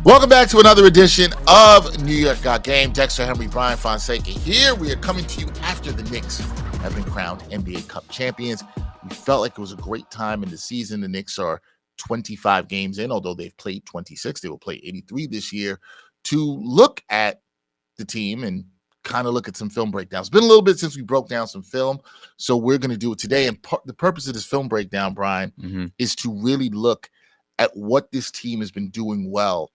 Welcome back to another edition of New York Got Game. Dexter, Henry, Bryan, Fonseca here. We are coming to you after the Knicks have been crowned NBA Cup champions. We felt like it was a great time in the season. The Knicks are 25 games in, although they've played 26. They will play 83 this year, to look at the team and kind of look at some film breakdowns. It's been a little bit since we broke down some film, so we're going to do it today. And the purpose of this film breakdown, Bryan, is to really look at what this team has been doing well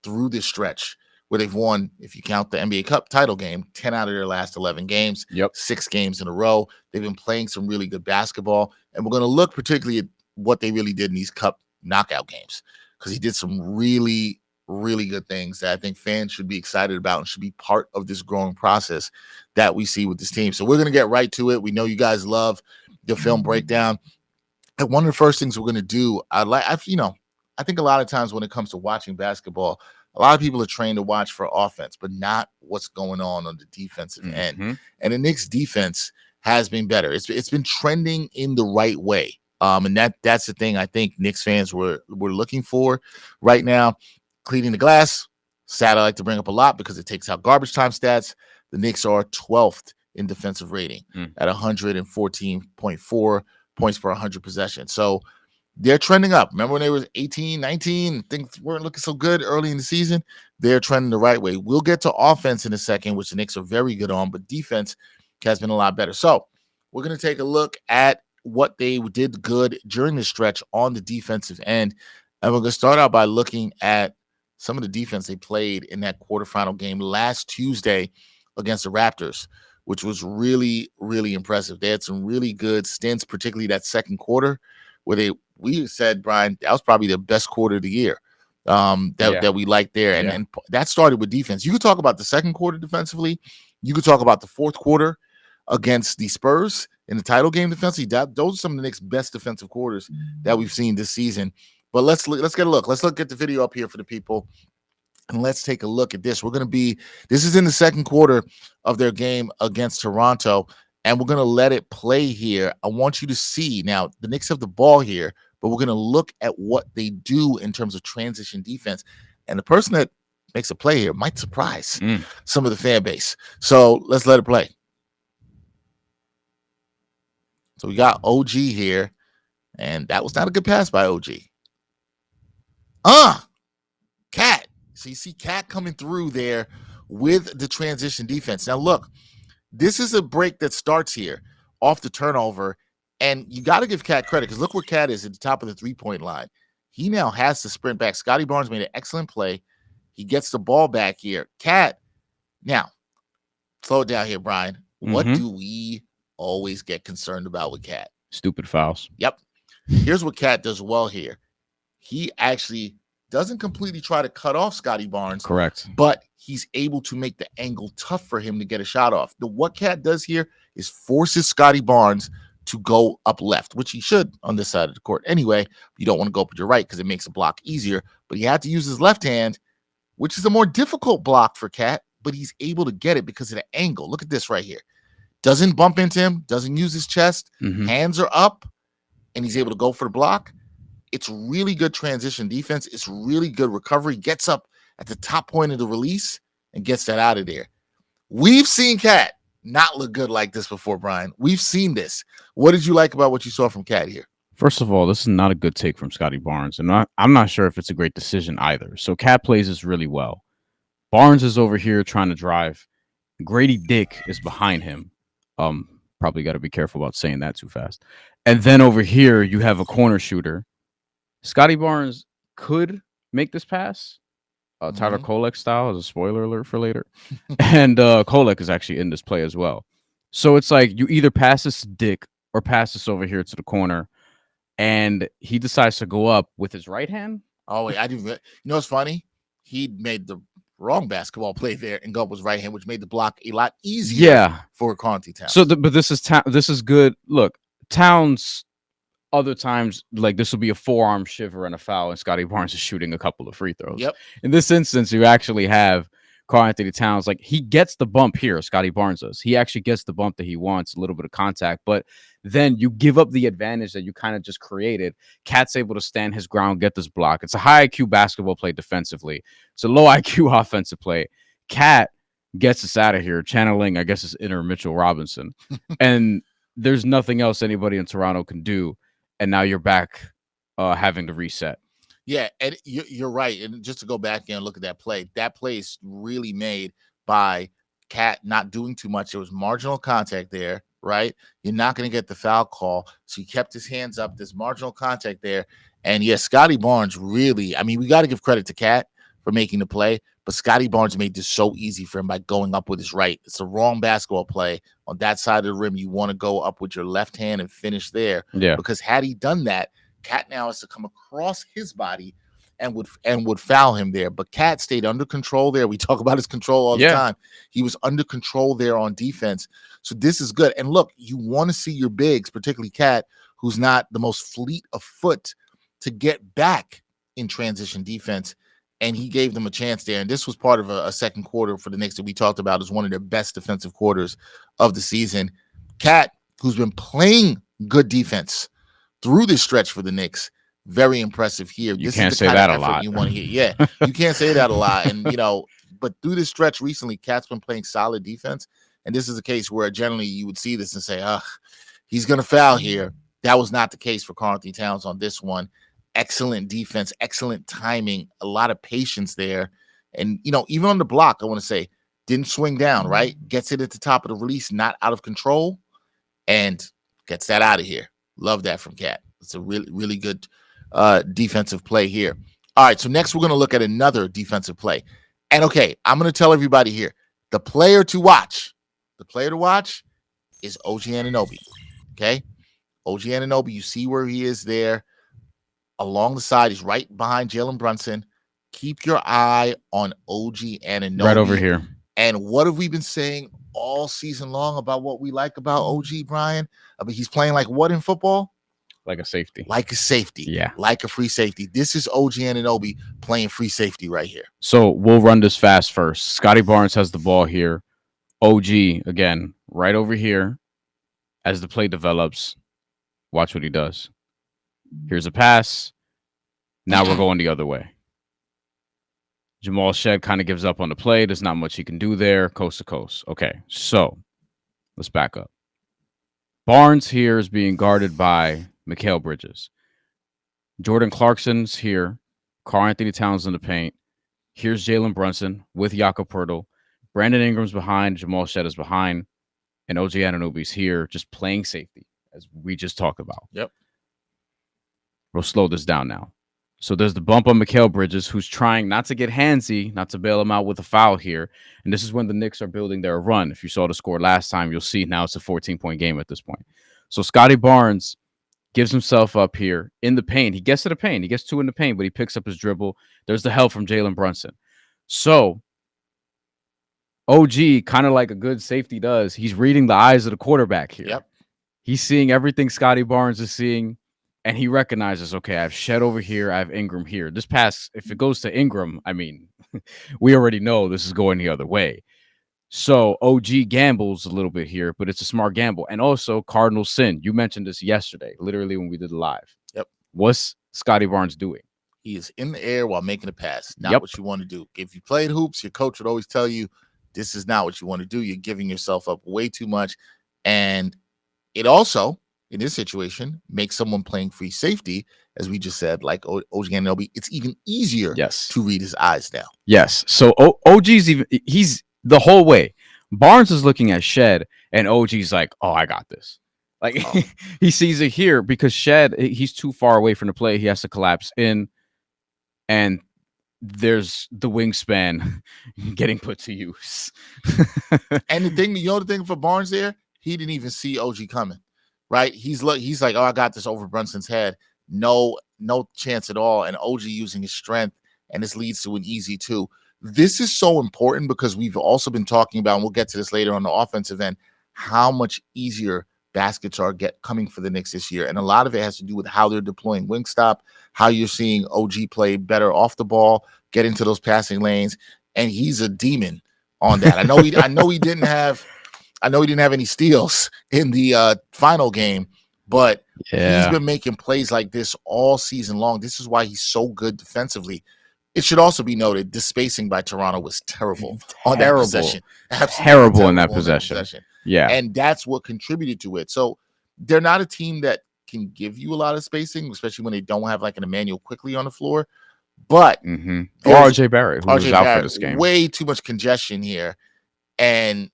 through this stretch where they've won, if you count the NBA Cup title game, 10 out of their last 11 games, 6 games in a row. They've been playing some really good basketball, and we're going to look particularly at what they really did in these Cup knockout games, because he did some really, really good things that I think fans should be excited about and should be part of this growing process that we see with this team. So we're going to get right to it. We know you guys love the film breakdown. And one of the first things we're going to do, I think a lot of times when it comes to watching basketball, a lot of people are trained to watch for offense, but not what's going on the defensive end. And the Knicks defense has been better. It's been trending in the right way. And that's the thing I think Knicks fans were looking for right now. Cleaning the glass, stat I like to bring up a lot because it takes out garbage time stats. The Knicks are 12th in defensive rating at 114.4 points per 100 possessions. So they're trending up. Remember when they were 18, 19, things weren't looking so good early in the season? They're trending the right way. We'll get to offense in a second, which the Knicks are very good on, but defense has been a lot better. So we're going to take a look at what they did good during the stretch on the defensive end. And we're going to start out by looking at some of the defense they played in that quarterfinal game last Tuesday against the Raptors, which was really, really impressive. They had some really good stints, particularly that second quarter, where we said, Bryan, that was probably the best quarter of the year that we liked there. And that started with defense. You could talk about the second quarter defensively. You could talk about the fourth quarter against the Spurs in the title game defensively. Those are some of the Knicks' best defensive quarters that we've seen this season. But let's get a look. Let's look at the video up here for the people. And let's take a look at this. This is in the second quarter of their game against Toronto. And we're going to let it play here. I want you to see. Now, the Knicks have the ball here, but we're going to look at what they do in terms of transition defense. And the person that makes a play here might surprise some of the fan base. So let's let it play. So we got OG here, and that was not a good pass by OG. Cat. So you see Cat coming through there with the transition defense. Now, look. This is a break that starts here off the turnover, and you got to give Cat credit because look where Cat is at the top of the three-point line. He now has to sprint back. Scotty Barnes made an excellent play. He gets the ball back here. Cat, now, slow it down here, Bryan. What do we always get concerned about with Cat? Stupid fouls. Yep. Here's what Cat does well here. He actually doesn't completely try to cut off Scotty Barnes. Correct. But he's able to make the angle tough for him to get a shot off. What Cat does here is forces Scotty Barnes to go up left, which he should on this side of the court. Anyway, you don't want to go up with your right because it makes a block easier. But he had to use his left hand, which is a more difficult block for Cat, but he's able to get it because of the angle. Look at this right here. Doesn't bump into him, doesn't use his chest. Hands are up, and he's able to go for the block. It's really good transition defense. It's really good recovery. Gets up at the top point of the release and gets that out of there. We've seen Cat not look good like this before, Bryan. We've seen this. What did you like about what you saw from Cat here? First of all, this is not a good take from Scotty Barnes, and I'm not sure if it's a great decision either. So Cat plays this really well. Barnes is over here trying to drive. Grady Dick is behind him. Probably got to be careful about saying that too fast. And then over here, you have a corner shooter. Scotty Barnes could make this pass. Tyler Kolek style as a spoiler alert for later. And Kolek is actually in this play as well. So it's like you either pass this to Dick or pass this over here to the corner. And he decides to go up with his right hand. Oh, wait, I do. You know what's funny? He made the wrong basketball play there and go up with his right hand, which made the block a lot easier for Karl-Anthony Towns. So, but this is good. Look, Towns. Other times, like this will be a forearm shiver and a foul, and Scotty Barnes is shooting a couple of free throws. Yep. In this instance, you actually have Karl Anthony Towns, like he gets the bump here. Scotty Barnes does. He actually gets the bump that he wants, a little bit of contact, but then you give up the advantage that you kind of just created. Cat's able to stand his ground, get this block. It's a high IQ basketball play defensively. It's a low IQ offensive play. Cat gets us out of here, channeling, I guess, his inner Mitchell Robinson. And there's nothing else anybody in Toronto can do. And now you're back having to reset. Yeah, and you're right. And just to go back and look at that play is really made by Cat not doing too much. There was marginal contact there, right? You're not going to get the foul call. So he kept his hands up. There's marginal contact there. And yeah, Scotty Barnes really, I mean, we got to give credit to Cat for making the play, but Scotty Barnes made this so easy for him by going up with his right. It's a wrong basketball play on that side of the rim. You want to go up with your left hand and finish there. Yeah. Because had he done that, Cat now has to come across his body and would foul him there. But Cat stayed under control there. We talk about his control all the time. He was under control there on defense. So this is good. And look, you want to see your bigs, particularly Cat, who's not the most fleet of foot, to get back in transition defense. And he gave them a chance there. And this was part of a second quarter for the Knicks that we talked about as one of their best defensive quarters of the season. Cat, who's been playing good defense through this stretch for the Knicks, very impressive here. You can't say that a lot. You want to hear. Yeah, you can't say that a lot. And, but through this stretch recently, Cat's been playing solid defense. And this is a case where generally you would see this and say, he's going to foul here. That was not the case for Karl Anthony Towns on this one. Excellent defense, excellent timing, a lot of patience there. And, even on the block, I want to say, didn't swing down, right? Gets it at the top of the release, not out of control, and gets that out of here. Love that from Cat. It's a really, really good defensive play here. All right, so next we're going to look at another defensive play. And, okay, I'm going to tell everybody here, the player to watch is OG Anunoby, okay? OG Anunoby, you see where he is there. Along the side, he's right behind Jalen Brunson. Keep your eye on OG Anunoby. Right over here. And what have we been saying all season long about what we like about OG, Bryan? I mean, he's playing like what in football? Like a safety. Like a safety. Yeah. Like a free safety. This is OG Anunoby playing free safety right here. So we'll run this fast first. Scotty Barnes has the ball here. OG, again, right over here. As the play develops, watch what he does. Here's a pass. Now we're going the other way. Jamal Shed kind of gives up on the play. There's not much he can do there. Coast to coast. Okay, so let's back up. Barnes here is being guarded by Mikal Bridges. Jordan Clarkson's here. Karl Anthony Towns in the paint. Here's Jalen Brunson with Jakob Poeltl. Brandon Ingram's behind. Jamal Shed is behind. And OG Anunoby's here just playing safety, as we just talked about. Yep. We'll slow this down now. So there's the bump on Mikal Bridges, who's trying not to get handsy, not to bail him out with a foul here. And this is when the Knicks are building their run. If you saw the score last time, you'll see now it's a 14-point game at this point. So Scotty Barnes gives himself up here in the paint. He gets to the paint. He gets two in the paint, but he picks up his dribble. There's the help from Jalen Brunson. So OG, kind of like a good safety does, he's reading the eyes of the quarterback here. Yep. He's seeing everything Scotty Barnes is seeing. And he recognizes, okay, I have Shed over here. I have Ingram here. This pass, if it goes to Ingram, I mean, we already know this is going the other way. So OG gambles a little bit here, but it's a smart gamble. And also cardinal sin. You mentioned this yesterday, literally when we did the live. Yep. What's Scotty Barnes doing? He is in the air while making a pass. Not what you want to do. If you played hoops, your coach would always tell you, this is not what you want to do. You're giving yourself up way too much. And it also, in this situation, makes someone playing free safety, as we just said, like OG Anunoby, it's even easier to read his eyes now. Yes. So OG's he's the whole way. Barnes is looking at Shed, and OG's like, oh, I got this. Like, he sees it here because Shed, he's too far away from the play. He has to collapse in, and there's the wingspan getting put to use. And the thing for Barnes there, he didn't even see OG coming. Right, he's like, oh, I got this over Brunson's head. No chance at all. And OG using his strength, and this leads to an easy two. This is so important because we've also been talking about, and we'll get to this later on the offensive end, how much easier baskets are coming for the Knicks this year. And a lot of it has to do with how they're deploying Wingstop, how you're seeing OG play better off the ball, get into those passing lanes. and he's a demon on that. I know he didn't have any steals in the final game, but he's been making plays like this all season long. This is why he's so good defensively. It should also be noted the spacing by Toronto was terrible on that possession. Absolutely terrible in that possession. Yeah. And that's what contributed to it. So they're not a team that can give you a lot of spacing, especially when they don't have like an Emmanuel quickly on the floor. But or RJ Barrett, who was out for this game. Way too much congestion here. And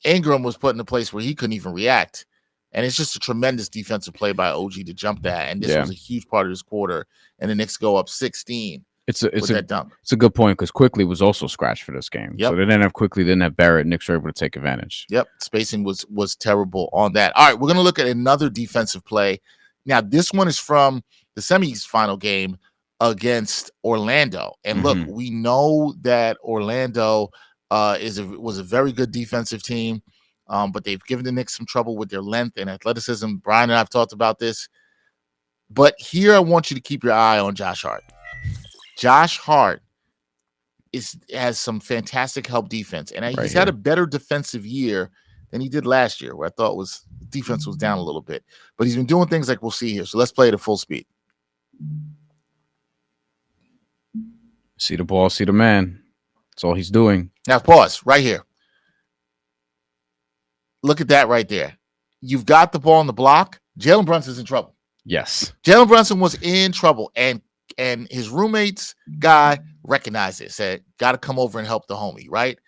Ingram was put in a place where he couldn't even react. And it's just a tremendous defensive play by OG to jump that. And this was a huge part of this quarter. And the Knicks go up 16. It's a dunk. It's a good point because Quickly was also scratched for this game. Yep. So they didn't have Quickly, didn't have Barrett. Knicks were able to take advantage. Yep. Spacing was terrible on that. All right, we're going to look at another defensive play. Now, this one is from the semifinal game against Orlando. And look, we know that Orlando was a very good defensive team, but they've given the Knicks some trouble with their length and athleticism. Bryan and I have talked about this. But here I want you to keep your eye on Josh Hart. Josh Hart has some fantastic help defense, and he's had a better defensive year than he did last year, where I thought defense was down a little bit. But he's been doing things like we'll see here. So let's play it at full speed. See the ball, see the man. That's all he's doing. Now pause right here. Look at that right there. You've got the ball on the block. Jalen Brunson's in trouble. Yes. Jalen Brunson was in trouble, and his roommate's guy recognized it, said, got to come over and help the homie, right?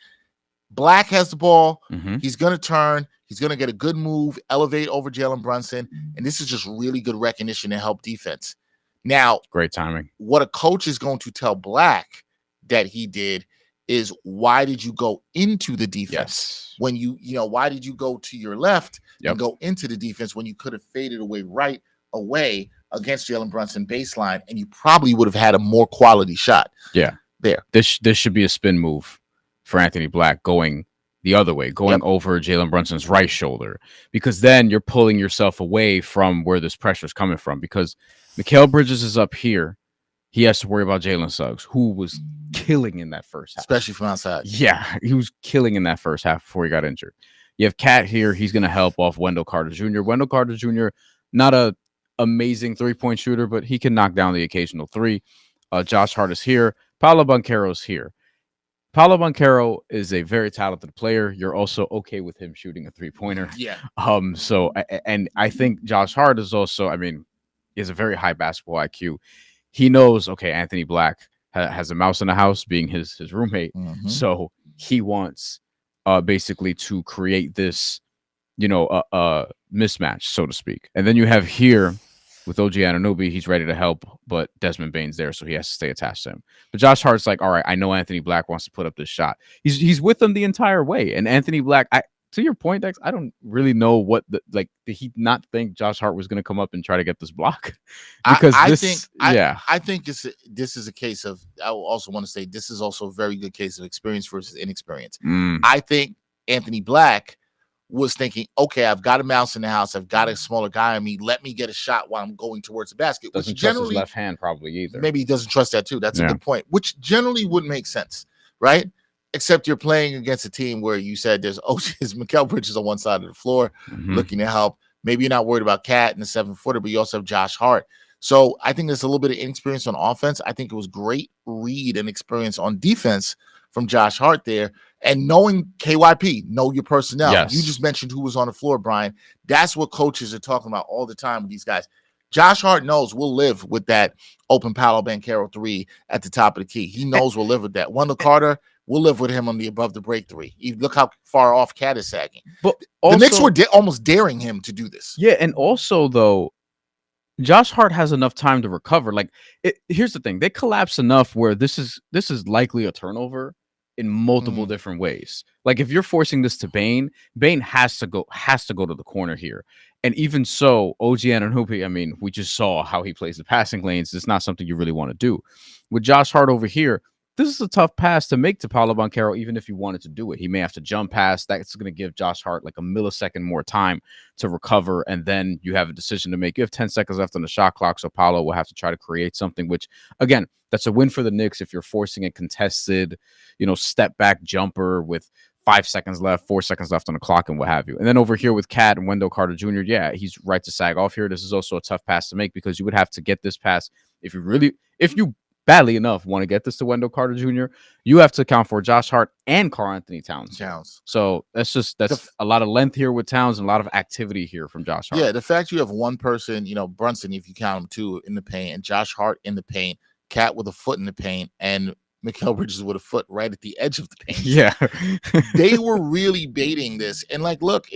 Black has the ball. He's going to turn. He's going to get a good move, elevate over Jalen Brunson, and this is just really good recognition and help defense. Now, great timing. What a coach is going to tell Black that he did is, why did you go into the defense when why did you go to your left and go into the defense when you could have faded away against Jalen Brunson baseline, and you probably would have had a more quality shot. Yeah. There. This should be a spin move for Anthony Black, going the other way, going over Jalen Brunson's right shoulder, because then you're pulling yourself away from where this pressure is coming from, because Mikal Bridges is up here. He has to worry about Jalen Suggs, who was killing in that first half. Especially from outside. Yeah, he was killing in that first half before he got injured. You have Cat here. He's going to help off Wendell Carter Jr. Wendell Carter Jr., not a amazing three-point shooter, but he can knock down the occasional three. Josh Hart is here. Paolo Banchero is here. Paolo Banchero is a very talented player. You're also okay with him shooting a three-pointer. Yeah. So, and I think Josh Hart is also, is a very high basketball IQ. He knows, okay, Anthony Black has a mouse in the house, being his roommate. So he wants basically to create this, mismatch, so to speak. And then you have here with OG Anunoby, he's ready to help, but Desmond Bane's there, so he has to stay attached to him. But Josh Hart's like, all right, I know Anthony Black wants to put up this shot. He's with them the entire way. And Anthony Black, to your point, Dex, I don't really know what did he not think Josh Hart was going to come up and try to get this block? Because I think this is a case of, I also want to say, this is also a very good case of experience versus inexperience. I think Anthony Black was thinking, okay, I've got a mouse in the house. I've got a smaller guy on me. Let me get a shot while I'm going towards the basket. Doesn't trust his left hand probably either. Maybe he doesn't trust that too. That's a good point, which generally would make sense, right? Except you're playing against a team where you said there's Mikal Bridges on one side of the floor looking to help. Maybe you're not worried about Cat and the 7-footer, but you also have Josh Hart. So I think there's a little bit of inexperience on offense. I think it was great read and experience on defense from Josh Hart there. And knowing KYP, know your personnel. Yes. You just mentioned who was on the floor, Bryan. That's what coaches are talking about all the time with these guys. Josh Hart knows we'll live with that open Paolo Banchero 3 at the top of the key. He knows we'll live with that. Wendell Carter, we'll live with him on the above the break 3. Look how far off Cat is sagging. But also, the Knicks were almost daring him to do this. Yeah, and also, though, Josh Hart has enough time to recover. Here's the thing. They collapse enough where this is likely a turnover in multiple different ways. Like, if you're forcing this to Bane has to go to the corner here. And even so, OG Anunoby, we just saw how he plays the passing lanes. It's not something you really want to do. With Josh Hart over here, this is a tough pass to make to Paolo Banchero, even if you wanted to do it. He may have to jump past. That's going to give Josh Hart like a millisecond more time to recover, and then you have a decision to make. You have 10 seconds left on the shot clock, so Paolo will have to try to create something, which, again, that's a win for the Knicks if you're forcing a contested, step back jumper with 5 seconds left, 4 seconds left on the clock, and what have you. And then over here with Cat and Wendell Carter Jr., yeah, he's right to sag off here. This is also a tough pass to make because you would have to get this pass if you badly enough want to get this to Wendell Carter Jr., you have to account for Josh Hart and Karl-Anthony Towns. So that's a lot of length here with Towns and a lot of activity here from Josh Hart. Yeah, the fact you have one person, Brunson, if you count him two, in the paint, and Josh Hart in the paint, Cat with a foot in the paint, and Mikal Bridges with a foot right at the edge of the paint. Yeah. They were really baiting this. And look,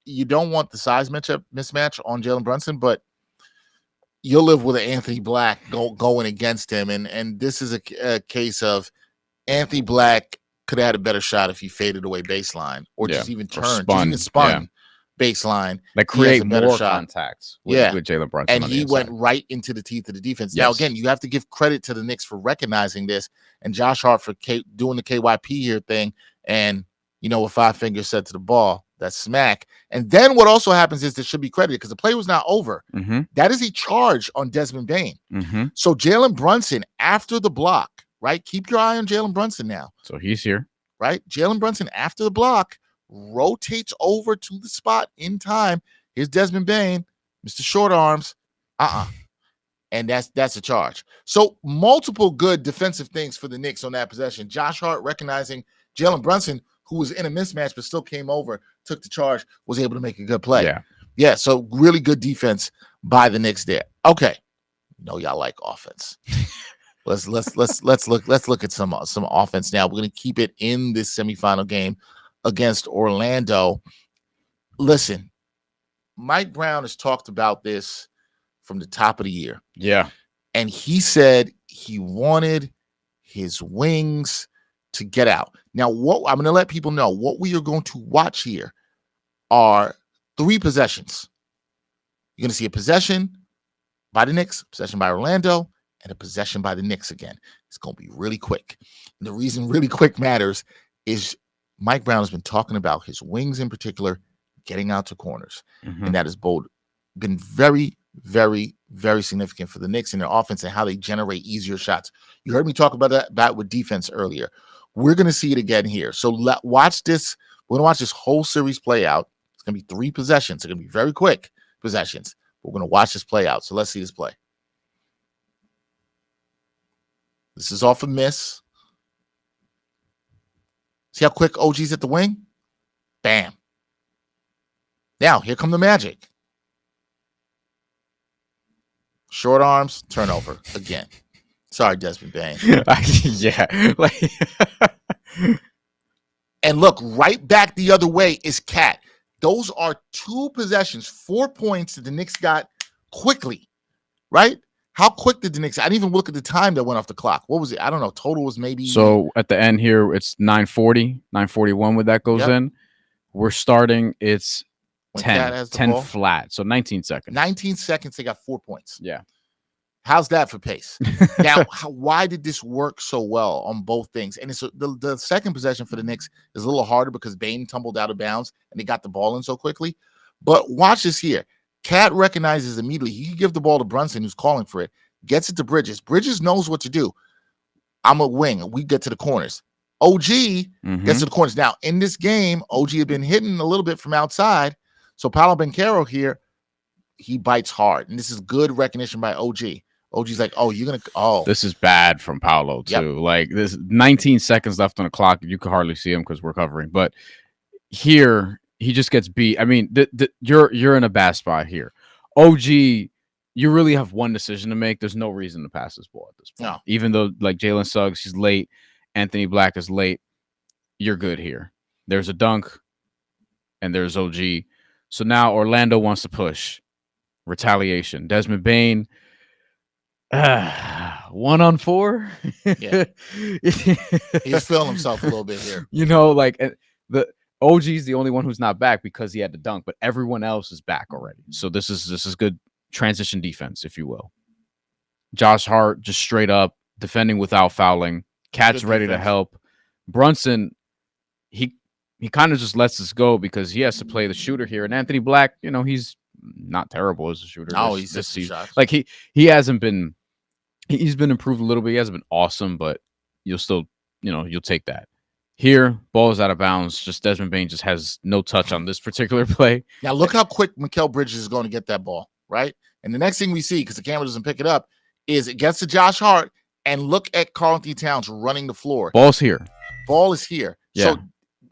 you don't want the size mismatch on Jalen Brunson, but you'll live with an Anthony Black going against him. And this is a case of Anthony Black could have had a better shot if he faded away baseline or just even turned, spun baseline. Like create more contacts with Jalen Brunson. And he went right into the teeth of the defense. Yes. Now, again, you have to give credit to the Knicks for recognizing this and Josh Hart for doing the KYP here thing. And, with 5 fingers set to the ball, that's smack. And then what also happens is there should be credited because the play was not over. Mm-hmm. That is a charge on Desmond Bane. Mm-hmm. So Jalen Brunson, after the block, right? Keep your eye on Jalen Brunson now. So he's here. Right? Jalen Brunson, after the block, rotates over to the spot in time. Here's Desmond Bane, Mr. Short Arms. And that's a charge. So multiple good defensive things for the Knicks on that possession. Josh Hart recognizing Jalen Brunson, who was in a mismatch but still came over, took the charge, was able to make a good play. Yeah. So really good defense by the Knicks there. Okay, y'all like offense. Let's look at some offense now. We're gonna keep it in this semifinal game against Orlando. Listen, Mike Brown has talked about this from the top of the year. Yeah, and he said he wanted his wings to get out. Now, what I'm going to let people know, what we are going to watch here are 3 possessions. You're going to see a possession by the Knicks, a possession by Orlando, and a possession by the Knicks again. It's going to be really quick. And the reason really quick matters is Mike Brown has been talking about his wings in particular, getting out to corners. Mm-hmm. And that has been very, very, very significant for the Knicks in their offense and how they generate easier shots. You heard me talk about that with defense earlier. We're going to see it again here. So watch this. We're going to watch this whole series play out. It's going to be 3 possessions. It's going to be very quick possessions. We're going to watch this play out. So let's see this play. This is off a miss. See how quick OG's at the wing? Bam. Now, here come the Magic. Short arms, turnover again. Sorry, Desmond Bane. Yeah. And look, right back the other way is Cat. Those are 2 possessions, 4 points that the Knicks got quickly, right? How quick did the Knicks? I didn't even look at the time that went off the clock. What was it? I don't know. Total was maybe. So at the end here, it's 9:40, 9:41 when that goes in. We're starting. It's 10 flat. So 19 seconds. 19 seconds. They got 4 points. Yeah. How's that for pace? Now, why did this work so well on both things? And it's the second possession for the Knicks is a little harder because Bane tumbled out of bounds and they got the ball in so quickly. But watch this here. Cat recognizes immediately. He can give the ball to Brunson, who's calling for it, gets it to Bridges. Bridges knows what to do. I'm a wing. We get to the corners. OG gets to the corners. Now, in this game, OG had been hitting a little bit from outside. So Paolo Banchero here, he bites hard. And this is good recognition by OG. OG's like, this is bad from Paolo too. Yep. Like this 19 seconds left on the clock. You can hardly see him because we're covering. But here he just gets beat. I mean, you're in a bad spot here. OG, you really have one decision to make. There's no reason to pass this ball at this point. No. Even though like Jalen Suggs, he's late. Anthony Black is late. You're good here. There's a dunk and there's OG. So now Orlando wants to push. Retaliation. Desmond Bane. 1-on-4. Yeah. He's feeling himself a little bit here. Like the OG's the only one who's not back because he had to dunk, but everyone else is back already. So this is good transition defense, if you will. Josh Hart just straight up defending without fouling. Cat's Good ready to defense. help. Brunson, he kind of just lets us go because he has to play the shooter here. And Anthony Black, he's not terrible as a shooter. No, this, he's this just season. shots. Like he hasn't been. He's been improved a little bit. He hasn't been awesome, but you'll still, you'll take that. Here, ball is out of bounds. Just Desmond Bane just has no touch on this particular play. Now look how quick Mikal Bridges is going to get that ball, right? And the next thing we see, because the camera doesn't pick it up, is it gets to Josh Hart, and look at Karl-Anthony Towns running the floor. Ball's here. Ball is here. Yeah. So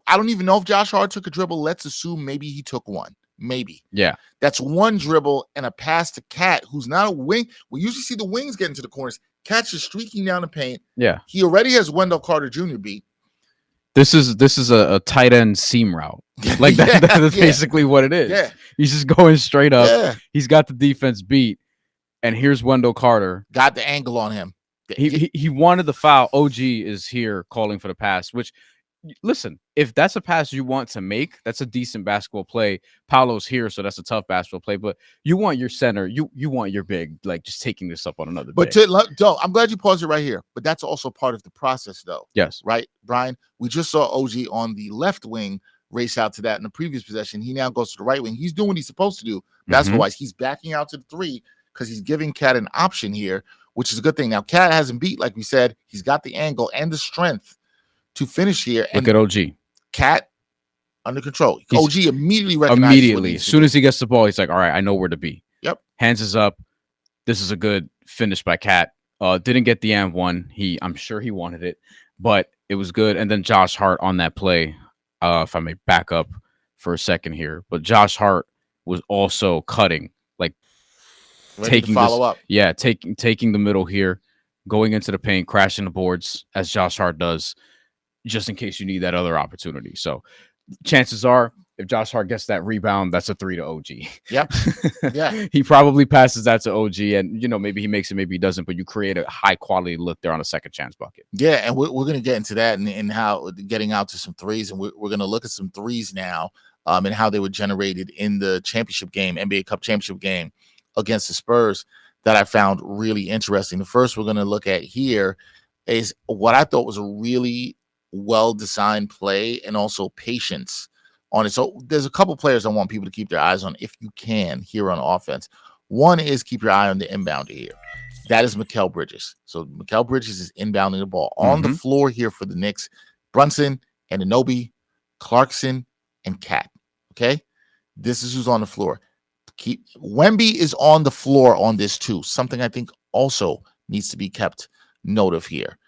I don't even know if Josh Hart took a dribble. Let's assume maybe he took one. Maybe. Yeah. That's one dribble and a pass to Cat, who's not a wing. We usually see the wings get into the corners. Cat's just streaking down the paint. Yeah. He already has Wendell Carter Jr. beat. This is a tight end seam route. Like that's basically what it is. Yeah. He's just going straight up. Yeah. He's got the defense beat. And here's Wendell Carter. Got the angle on him. He wanted the foul. OG is here calling for the pass, which, listen, if that's a pass you want to make, that's a decent basketball play. Paolo's here, so that's a tough basketball play. But you want your center, you want your big, like, just taking this up on another But I'm glad you paused it right here. But that's also part of the process, though. Yes. Right, Brian? We just saw OG on the left wing race out to that in the previous possession. He now goes to the right wing. He's doing what he's supposed to do basketball-wise. He's backing out to the three because he's giving Cat an option here, which is a good thing. Now, Cat hasn't beat, like we said. He's got the angle and the strength to finish here. Look at OG. Cat under control. OG immediately recognizes as soon as he gets the ball, he's like, all right, I know where to be. Yep. Hands is up. This is a good finish by Cat. Didn't get the and one. I'm sure he wanted it, but it was good. And then Josh Hart on that play, if I may back up for a second here, but Josh Hart was also cutting, like taking follow up. Yeah, taking the middle here, going into the paint, crashing the boards as Josh Hart does, just in case you need that other opportunity. So chances are, if Josh Hart gets that rebound, that's a 3 to OG. Yep. Yeah. He probably passes that to OG, and maybe he makes it, maybe he doesn't, but you create a high quality look there on a second chance bucket. Yeah, and we're going to get into that and how getting out to some threes, and we're going to look at some threes now, and how they were generated in the championship game, NBA Cup championship game against the Spurs, that I found really interesting. The first we're going to look at here is what I thought was a really well-designed play and also patience on it. So there's a couple players I want people to keep their eyes on if you can here on offense. One is keep your eye on the inbounder here. That is Mikal Bridges. So Mikal Bridges is inbounding the ball. On the floor here for the Knicks, Brunson, Anunoby, Clarkson, and Cat. Okay? This is who's on the floor. Wemby is on the floor on this too. Something I think also needs to be kept note of here.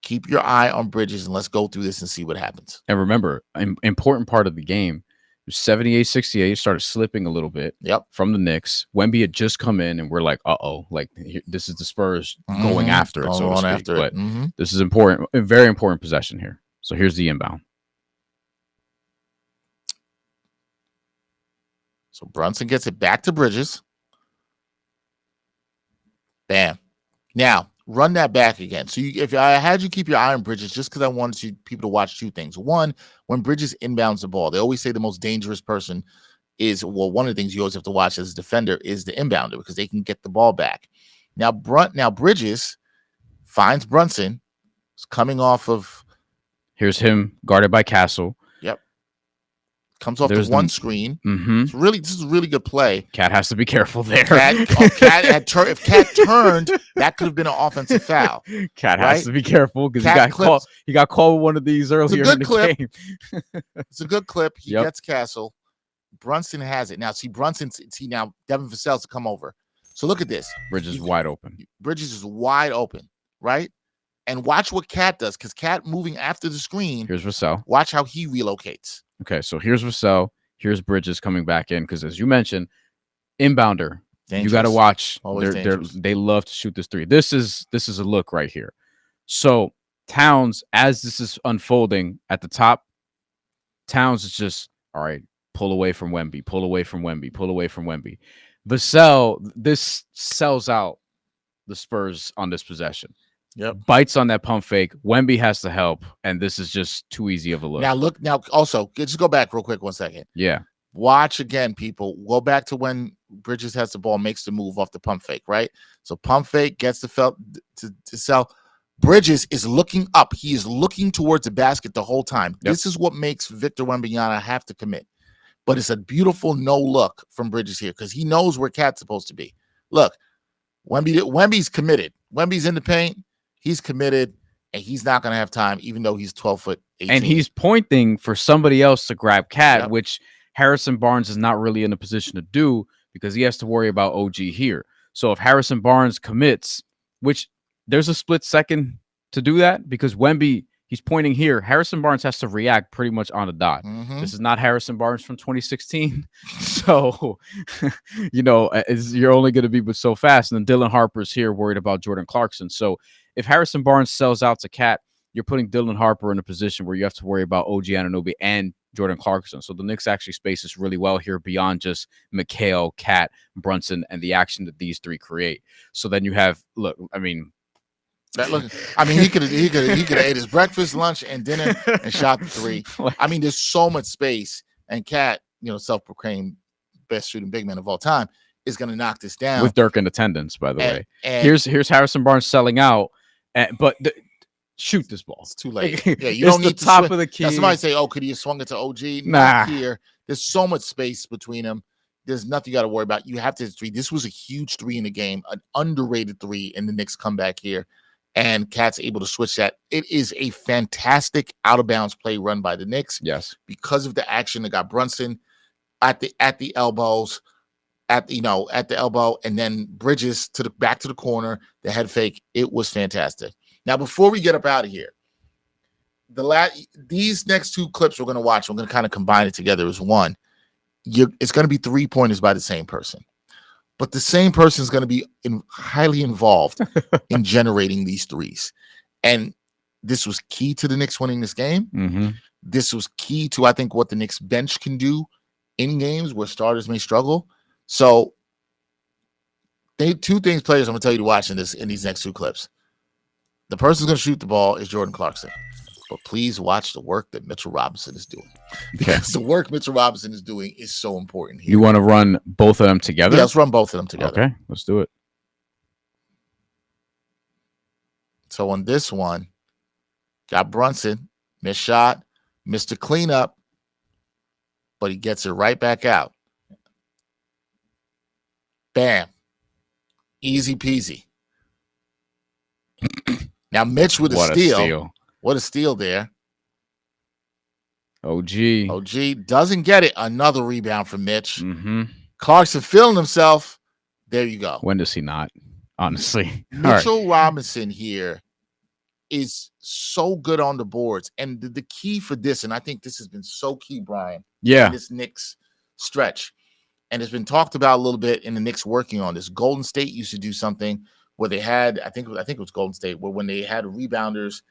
Keep your eye on Bridges, and let's go through this and see what happens. And remember, an important part of the game, 78-68, started slipping a little bit from the Knicks. Wemby had just come in, and we're like, uh-oh, like this is the Spurs going after it, so to speak. But this is important, a very important possession here. So here's the inbound. So Brunson gets it back to Bridges. Bam. Now, run that back again. So if I had you keep your eye on Bridges, just because I wanted people to watch two things. One, when Bridges inbounds the ball, they always say the most dangerous person is, well, one of the things you always have to watch as a defender is the inbounder, because they can get the ball back. Now, Bridges finds Brunson. It's coming off of. Here's him guarded by Castle. Yep. Comes off the one screen. This is a really good play. Cat has to be careful there. If Cat turned, that could have been an offensive foul. Cat has to be careful because he got called one of these earlier in the game. It's a good clip. He gets Castle. Brunson has it. Now, now Devin Vassell's to come over. So look at this. Bridges is wide open. Bridges is wide open, right? And watch what Cat does, because Cat moving after the screen. Here's Vassell. Watch how he relocates. Okay, so here's Vassell. Here's Bridges coming back in, because as you mentioned, inbounder. Dangerous. You got to watch. They love to shoot this three. This is a look right here. So Towns, as this is unfolding at the top, Towns is just, all right, pull away from Wemby, pull away from Wemby, pull away from Wemby. Vassell, this sells out the Spurs on this possession. Yep. Bites on that pump fake. Wemby has to help, and this is just too easy of a look. Now, also, just go back real quick 1 second. Yeah. Watch again, people. Go back to when Bridges has the ball, makes the move off the pump fake, right? So pump fake gets the felt to sell. Bridges is looking up. He is looking towards the basket the whole time. Yep. This is what makes Victor Wembanyama have to commit. But it's a beautiful no look from Bridges here because he knows where Cat's supposed to be. Look, Wemby's committed. Wemby's in the paint. He's committed, and he's not going to have time, even though he's 12 foot 18. And he's pointing for somebody else to grab Cat, which Harrison Barnes is not really in a position to do because he has to worry about OG here. So if Harrison Barnes commits, which there's a split second to do that because Wemby, he's pointing here. Harrison Barnes has to react pretty much on the dot. This is not Harrison Barnes from 2016. So, you're only going to be so fast. And then Dylan Harper's here worried about Jordan Clarkson. So if Harrison Barnes sells out to Cat, you're putting Dylan Harper in a position where you have to worry about OG Anunoby and Jordan Clarkson. So the Knicks actually space this really well here beyond just McHale, Cat, Brunson, and the action that these three create. So then you have, he could have ate his breakfast, lunch, and dinner and shot the three. I mean, there's so much space, and Cat, self-proclaimed best shooting big man of all time, is going to knock this down with Dirk in attendance. By the way, here's Harrison Barnes selling out, but shoot this ball. It's too late. Yeah, you don't need the top of the key. Now somebody say, "Oh, could he have swung it to OG?" Nah. Not here. There's so much space between them. There's nothing you got to worry about. You have to hit three. This was a huge three in the game, an underrated three in the Knicks comeback here. And Cat's able to switch that. It is a fantastic out of bounds play run by the Knicks. Yes, because of the action that got Brunson at the elbows, at the elbow, and then Bridges back to the corner, the head fake. It was fantastic. Now, before we get up out of here, these next two clips we're going to watch, we're going to kind of combine it together as one. It's going to be 3-pointers by the same person. But the same person is going to be highly involved in generating these threes. And this was key to the Knicks winning this game. Mm-hmm. This was key to, I think, what the Knicks bench can do in games where starters may struggle. So, two things, players, I'm going to tell you to watch in these next two clips. The person who's going to shoot the ball is Jordan Clarkson. But please watch the work that Mitchell Robinson is doing. Because the work Mitchell Robinson is doing is so important here. You want to run both of them together? Yeah, let's run both of them together. Okay, let's do it. So on this one, got Brunson, missed shot, missed a cleanup, but he gets it right back out. Bam. Easy peasy. Now Mitch with a steal. What a steal there. OG doesn't get it. Another rebound from Mitch. Mm-hmm. Clarkson feeling himself. There you go. When does he not? Honestly. Mitchell Robinson here is so good on the boards. And the key for this, and I think this has been so key, Bryan. Yeah. In this Knicks stretch. And it's been talked about a little bit in the Knicks working on this. Golden State used to do something where they had, I think it was Golden State, where when they had rebounders,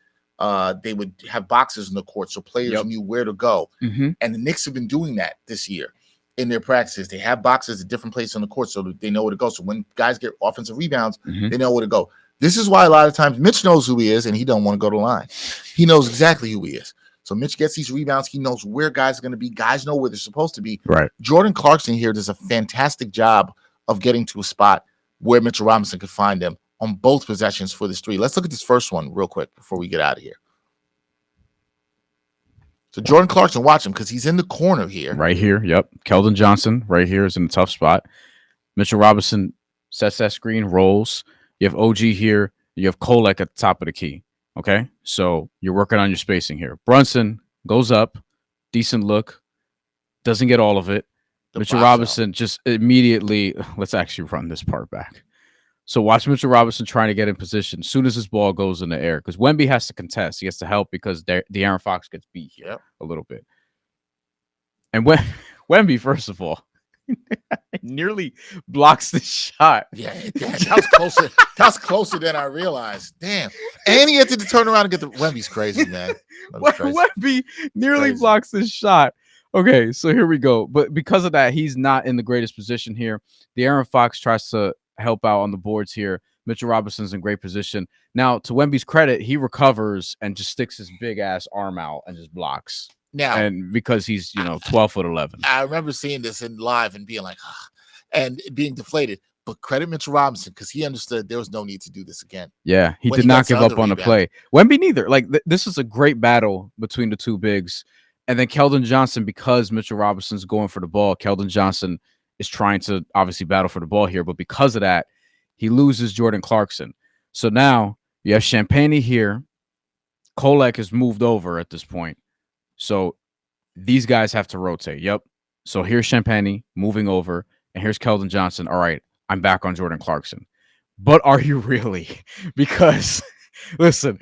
they would have boxes in the court so players knew where to go. Mm-hmm. And the Knicks have been doing that this year in their practices. They have boxes at different places on the court so that they know where to go. So when guys get offensive rebounds, they know where to go. This is why a lot of times Mitch knows who he is and he don't want to go to the line. He knows exactly who he is. So Mitch gets these rebounds. He knows where guys are going to be. Guys know where they're supposed to be. Right. Jordan Clarkson here does a fantastic job of getting to a spot where Mitchell Robinson could find him on both possessions for this three. Let's look at this first one real quick before we get out of here. So Jordan Clarkson, watch him because he's in the corner here. Right here, yep. Keldon Johnson right here is in a tough spot. Mitchell Robinson sets that screen, rolls. You have OG here. You have Kolek at the top of the key. Okay, so you're working on your spacing here. Brunson goes up, decent look, doesn't get all of it. Mitchell Robinson just immediately, let's actually run this part back. So watch Mitchell Robinson trying to get in position as soon as his ball goes in the air because Wemby has to contest. He has to help because De'Aaron Fox gets beat here a little bit. And Wemby, first of all, nearly blocks the shot. Yeah, that was closer. That was closer than I realized. Damn. And he had to turn around and get the Wemby's crazy, man. Wemby nearly blocks this shot. Okay, so here we go. But because of that, he's not in the greatest position here. De'Aaron Fox tries to help out on the boards here. Mitchell Robinson's in great position. Now, to Wemby's credit, he recovers and just sticks his big ass arm out and just blocks. Now, and because he's 12'11". I remember seeing this in live and being like, "Ah," and being deflated. But credit Mitchell Robinson because he understood there was no need to do this again. Yeah, he When did he not gets give the up other on the rebound. play. Wemby neither. Like this is a great battle between the two bigs, and then Keldon Johnson, because Mitchell Robinson's going for the ball. Keldon Johnson is trying to obviously battle for the ball here, but because of that, he loses Jordan Clarkson. So now you have Champagne here. Kolek has moved over at this point, so these guys have to rotate. Yep. So here's Champagne moving over, and here's Keldon Johnson. All right, I'm back on Jordan Clarkson. But are you really? Because listen,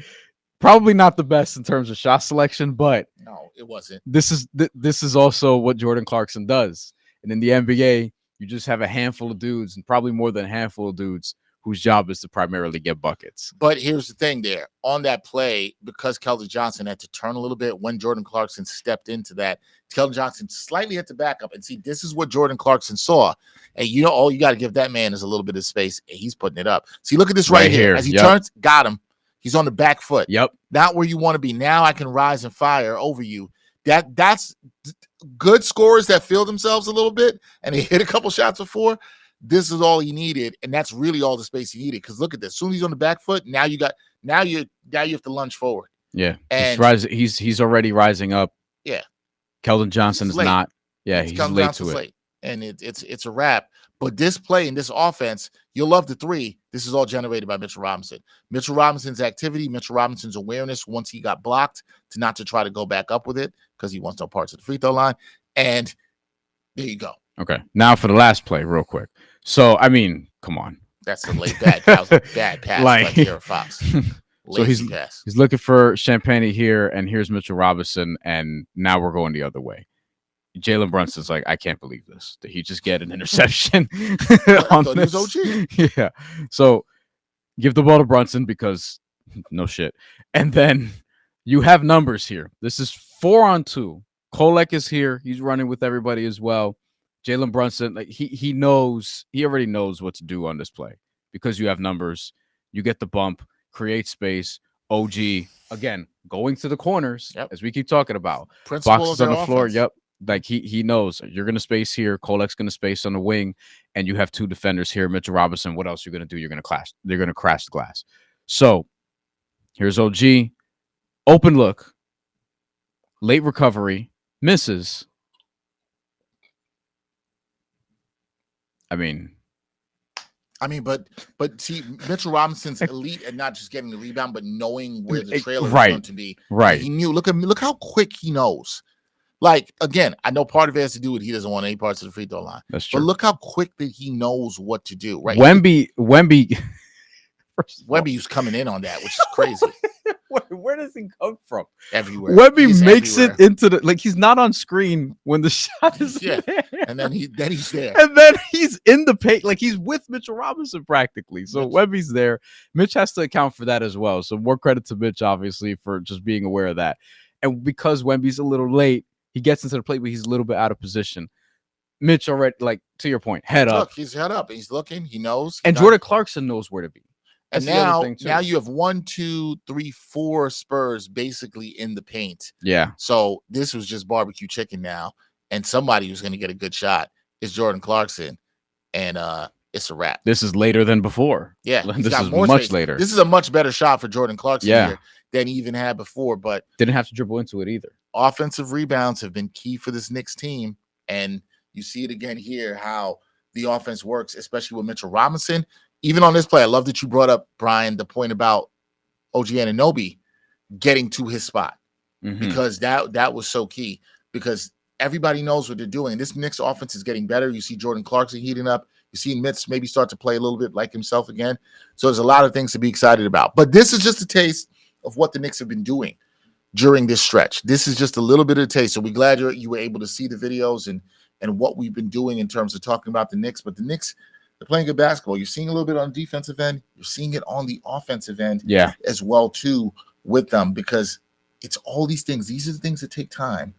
probably not the best in terms of shot selection, but No, it wasn't. this is also what Jordan Clarkson does. And in the NBA, you just have a handful of dudes, and probably more than a handful of dudes, whose job is to primarily get buckets. But here's the thing there. On that play, because Keldon Johnson had to turn a little bit when Jordan Clarkson stepped into that, Keldon Johnson slightly had to back up. And see, this is what Jordan Clarkson saw. And all you got to give that man is a little bit of space. And he's putting it up. See, look at this right here. As he turns, got him. He's on the back foot. Yep. Not where you want to be. Now I can rise and fire over you. That's good scorers that feel themselves a little bit and they hit a couple shots before. This is all he needed, and that's really all the space he needed. Because look at this. As soon as he's on the back foot, now you have to lunge forward. Yeah, and he's already rising up. Yeah, Keldon Johnson is not. Yeah, he's late Johnson's to it. late, and it's a wrap. But this play and this offense, you'll love the three. This is all generated by Mitchell Robinson. Mitchell Robinson's activity, Mitchell Robinson's awareness once he got blocked to try to go back up with it because he wants no parts of the free throw line. And there you go. Okay, now for the last play, real quick. So, I mean, come on. That's a late bad pass by De'Aaron Fox. So he's looking for Champagne here, and here's Mitchell Robinson, and now we're going the other way. Jalen Brunson's like, I can't believe this. Did he just get an interception on this? OG. Yeah. So give the ball to Brunson because no shit. And then you have numbers here. This is 4-on-2. Kolek is here. He's running with everybody as well. Jalen Brunson, like he already knows what to do on this play because you have numbers. You get the bump, create space. OG again going to the corners as we keep talking about. Boxes on the floor. Yep. Like he knows you're gonna space here. Kolek's gonna space on the wing, and you have two defenders here. Mitchell Robinson. What else you're gonna do? You're gonna crash the glass. So here's OG. Open look. Late recovery. Misses. I mean, but see, Mitchell Robinson's elite at not just getting the rebound, but knowing where the trailer is going to be. Right. He knew. Look how quick he knows. Like, again, I know part of it has to do with he doesn't want any parts of the free throw line. That's true. But look how quick that he knows what to do. Right. Wemby was coming in on that, which is crazy. Where does he come from? Everywhere. Wemby makes it into the he's not on screen when the shot is there. And then he's there. And then he's in the paint, like he's with Mitchell Robinson practically. So Wemby's there. Mitch has to account for that as well. So more credit to Mitch, obviously, for just being aware of that. And because Wemby's a little late, he gets into the plate, but he's a little bit out of position. Mitch already, like to your point, head up. He's head up. He's looking. He knows. And Jordan Clarkson knows where to be. And now you have 1, 2, 3, 4 Spurs basically in the paint. Yeah. So this was just barbecue chicken now. And somebody who's going to get a good shot is Jordan Clarkson. And it's a wrap. This is later than before. Yeah. This is much later. This is a much better shot for Jordan Clarkson here than he even had before. But didn't have to dribble into it either. Offensive rebounds have been key for this Knicks team. And you see it again here, how the offense works, especially with Mitchell Robinson. Even on this play, I love that you brought up, Bryan, the point about OG Anunoby getting to his spot because that was so key because everybody knows what they're doing. This Knicks offense is getting better. You see Jordan Clarkson heating up. You see Mitch maybe start to play a little bit like himself again. So there's a lot of things to be excited about. But this is just a taste of what the Knicks have been doing during this stretch. This is just a little bit of a taste. So we're glad you were able to see the videos and what we've been doing in terms of talking about the Knicks. But the Knicks, they're playing good basketball. You're seeing a little bit on the defensive end. You're seeing it on the offensive end as well, too, with them because it's all these things. These are the things that take time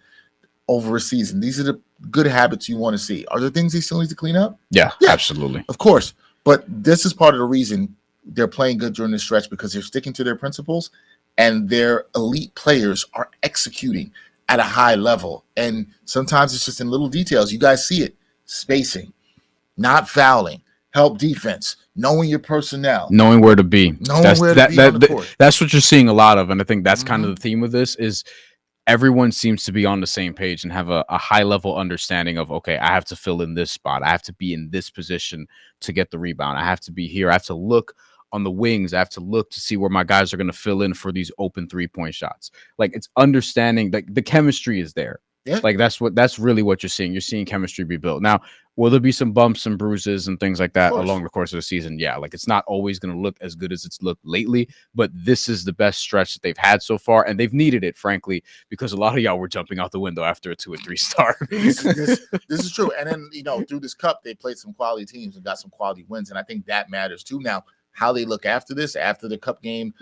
over a season. These are the good habits you want to see. Are there things they still need to clean up? Yeah, absolutely. Of course. But this is part of the reason they're playing good during this stretch because they're sticking to their principles and their elite players are executing. at a high level. And sometimes it's just in little details. You guys see it. Spacing, not fouling, help defense, knowing your personnel, knowing where to be. Knowing where to be on the court. That's what you're seeing a lot of. And I think that's kind of the theme of this is everyone seems to be on the same page and have a high level understanding of, okay, I have to fill in this spot. I have to be in this position to get the rebound. I have to be here. I have to look on the wings. I have to look to see where my guys are going to fill in for these open 3-point shots. Like, it's understanding, like, the chemistry is there. Yeah. Like, that's really what you're seeing. You're seeing chemistry be built. Now, will there be some bumps and bruises and things like that along the course of the season? Yeah, like, it's not always going to look as good as it's looked lately, but this is the best stretch that they've had so far, and they've needed it, frankly, because a lot of y'all were jumping out the window after a 2 or 3 star. This is true. And then, through this cup, they played some quality teams and got some quality wins, and I think that matters too. Now, how they look after the cup game,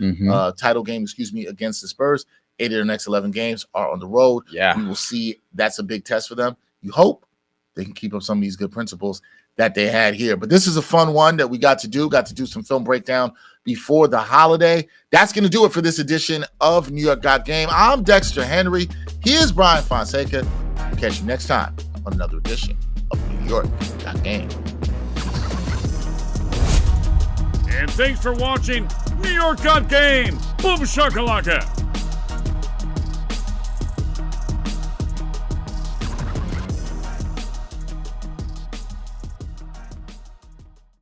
title game, against the Spurs, 8 of their next 11 games are on the road. Yeah. We will see. That's a big test for them. You hope they can keep up some of these good principles that they had here. But this is a fun one that we got to do some film breakdown before the holiday. That's going to do it for this edition of New York Got Game. I'm Dexter Henry. Here's Bryan Fonseca. Catch you next time on another edition of New York Got Game. And thanks for watching New York Got Game. Boom shakalaka.